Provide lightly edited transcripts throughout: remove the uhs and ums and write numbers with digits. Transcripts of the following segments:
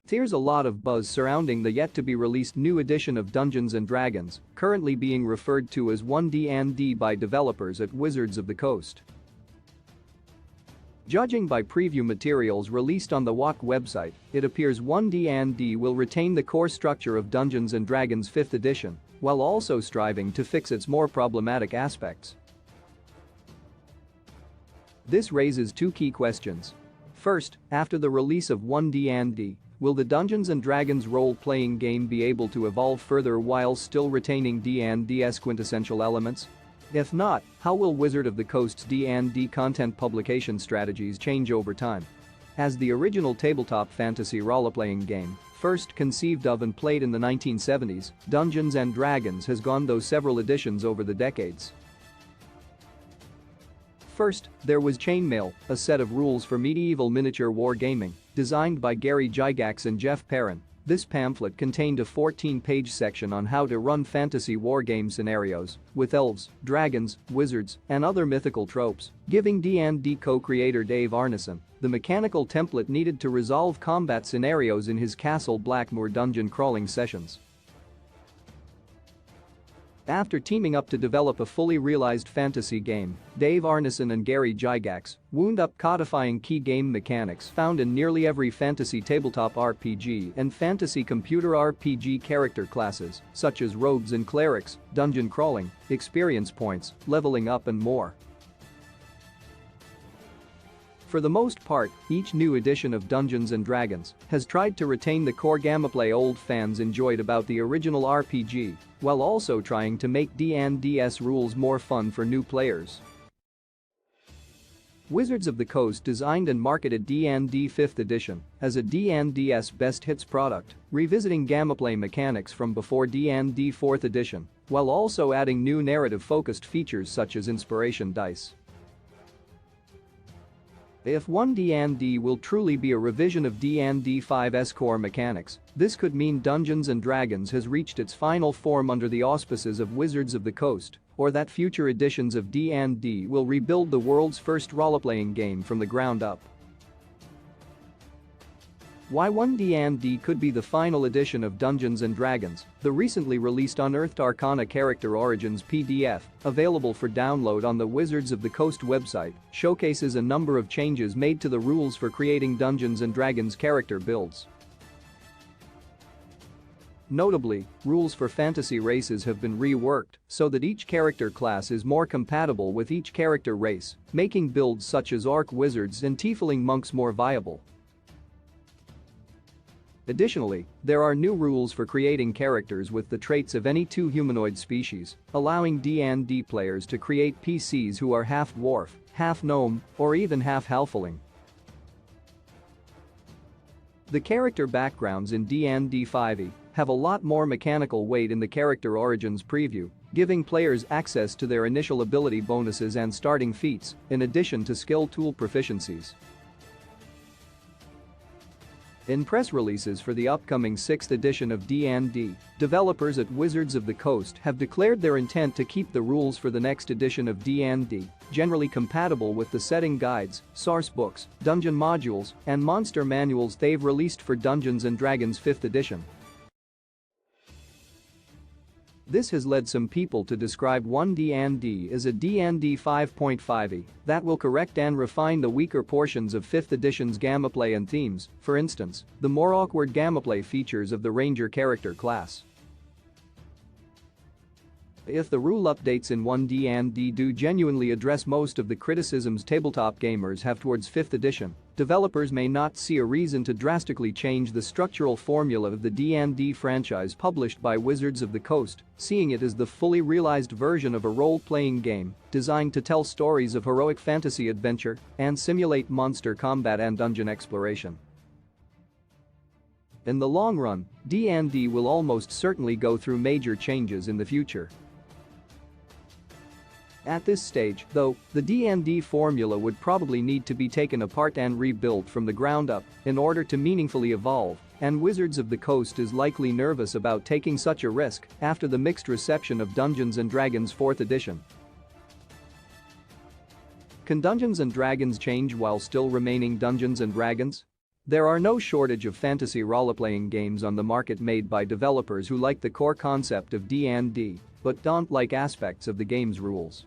There's a lot of buzz surrounding the yet-to-be-released new edition of Dungeons & Dragons, currently being referred to as 1D&D by developers at Wizards of the Coast. Judging by preview materials released on the WoC website, it appears 1D&D will retain the core structure of Dungeons & Dragons 5th edition, while also striving to fix its more problematic aspects. This raises two key questions. First, after the release of 1D&D, will the Dungeons & Dragons role-playing game be able to evolve further while still retaining D&D's quintessential elements? If not, how will Wizard of the Coast's D&D content publication strategies change over time? As the original tabletop fantasy role-playing game, first conceived of and played in the 1970s, Dungeons & Dragons has gone through several editions over the decades. First, there was Chainmail, a set of rules for medieval miniature wargaming, designed by Gary Gygax and Jeff Perrin. This pamphlet contained a 14-page section on how to run fantasy wargame scenarios with elves, dragons, wizards, and other mythical tropes, giving D&D co-creator Dave Arneson the mechanical template needed to resolve combat scenarios in his Castle Blackmoor dungeon crawling sessions. After teaming up to develop a fully realized fantasy game, Dave Arneson and Gary Gygax wound up codifying key game mechanics found in nearly every fantasy tabletop RPG and fantasy computer RPG character classes, such as rogues and clerics, dungeon crawling, experience points, leveling up and more. For the most part, each new edition of Dungeons & Dragons has tried to retain the core gameplay old fans enjoyed about the original RPG, while also trying to make D&D's rules more fun for new players. Wizards of the Coast designed and marketed D&D 5th edition as a D&D's best hits product, revisiting gameplay mechanics from before D&D 4th edition, while also adding new narrative-focused features such as inspiration dice. If 1D&D will truly be a revision of D&D 5's core mechanics, this could mean Dungeons & Dragons has reached its final form under the auspices of Wizards of the Coast, or that future editions of D&D will rebuild the world's first role-playing game from the ground up. Why 1D&D could be the final edition of Dungeons & Dragons, the recently released Unearthed Arcana Character Origins PDF, available for download on the Wizards of the Coast website, showcases a number of changes made to the rules for creating Dungeons & Dragons character builds. Notably, rules for fantasy races have been reworked so that each character class is more compatible with each character race, making builds such as Orc Wizards and Tiefling Monks more viable. Additionally, there are new rules for creating characters with the traits of any two humanoid species, allowing D&D players to create PCs who are half dwarf, half gnome, or even half halfling. The character backgrounds in D&D 5e have a lot more mechanical weight in the Character Origins preview, giving players access to their initial ability bonuses and starting feats, in addition to skill tool proficiencies. In press releases for the upcoming 6th edition of D&D, developers at Wizards of the Coast have declared their intent to keep the rules for the next edition of D&D generally compatible with the setting guides, source books, dungeon modules, and monster manuals they've released for Dungeons & Dragons 5th edition. This has led some people to describe 1D&D as a D&D 5.5e that will correct and refine the weaker portions of 5th edition's gameplay and themes, for instance, the more awkward gameplay features of the Ranger character class. If the rule updates in 1D&D do genuinely address most of the criticisms tabletop gamers have towards 5th edition, developers may not see a reason to drastically change the structural formula of the D&D franchise published by Wizards of the Coast, seeing it as the fully realized version of a role-playing game designed to tell stories of heroic fantasy adventure and simulate monster combat and dungeon exploration. In the long run, D&D will almost certainly go through major changes in the future. At this stage, though, the D&D formula would probably need to be taken apart and rebuilt from the ground up in order to meaningfully evolve, and Wizards of the Coast is likely nervous about taking such a risk after the mixed reception of Dungeons & Dragons 4th edition. Can Dungeons & Dragons change while still remaining Dungeons & Dragons? There are no shortage of fantasy role-playing games on the market made by developers who like the core concept of D&D but don't like aspects of the game's rules.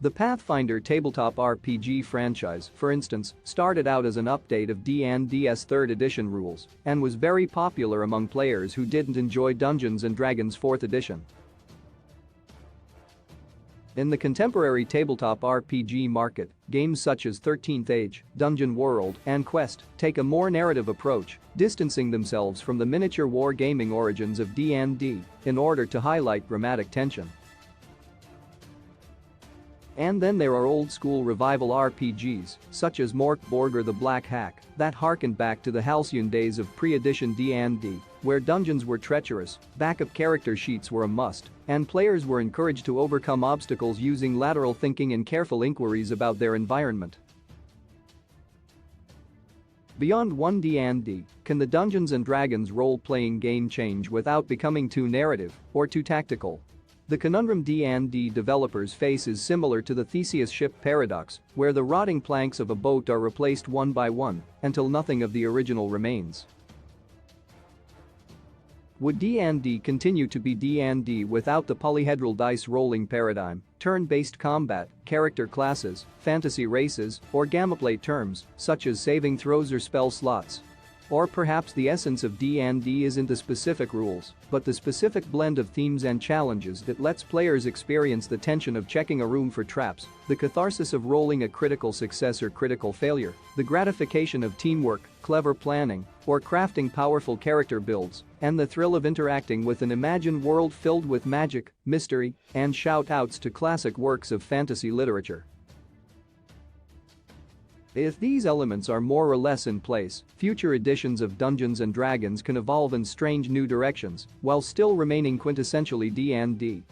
The Pathfinder tabletop RPG franchise, for instance, started out as an update of D&D's 3rd edition rules and was very popular among players who didn't enjoy Dungeons & Dragons 4th edition. In the contemporary tabletop RPG market, games such as 13th Age, Dungeon World, and Quest take a more narrative approach, distancing themselves from the miniature wargaming origins of D&D in order to highlight dramatic tension. And then there are old-school revival RPGs, such as Mork Borger the Black Hack, that harken back to the halcyon days of pre-edition D&D, where dungeons were treacherous, backup character sheets were a must, and players were encouraged to overcome obstacles using lateral thinking and careful inquiries about their environment. Beyond 1D&D, can the Dungeons & Dragons role-playing game change without becoming too narrative or too tactical? The conundrum D&D developers face is similar to the Theseus ship paradox, where the rotting planks of a boat are replaced one by one until nothing of the original remains. Would D&D continue to be D&D without the polyhedral dice rolling paradigm, turn-based combat, character classes, fantasy races, or gameplay terms such as saving throws or spell slots? Or perhaps the essence of D&D isn't the specific rules, but the specific blend of themes and challenges that lets players experience the tension of checking a room for traps, the catharsis of rolling a critical success or critical failure, the gratification of teamwork, clever planning, or crafting powerful character builds, and the thrill of interacting with an imagined world filled with magic, mystery, and shout-outs to classic works of fantasy literature. If these elements are more or less in place, future editions of Dungeons & Dragons can evolve in strange new directions while still remaining quintessentially D&D.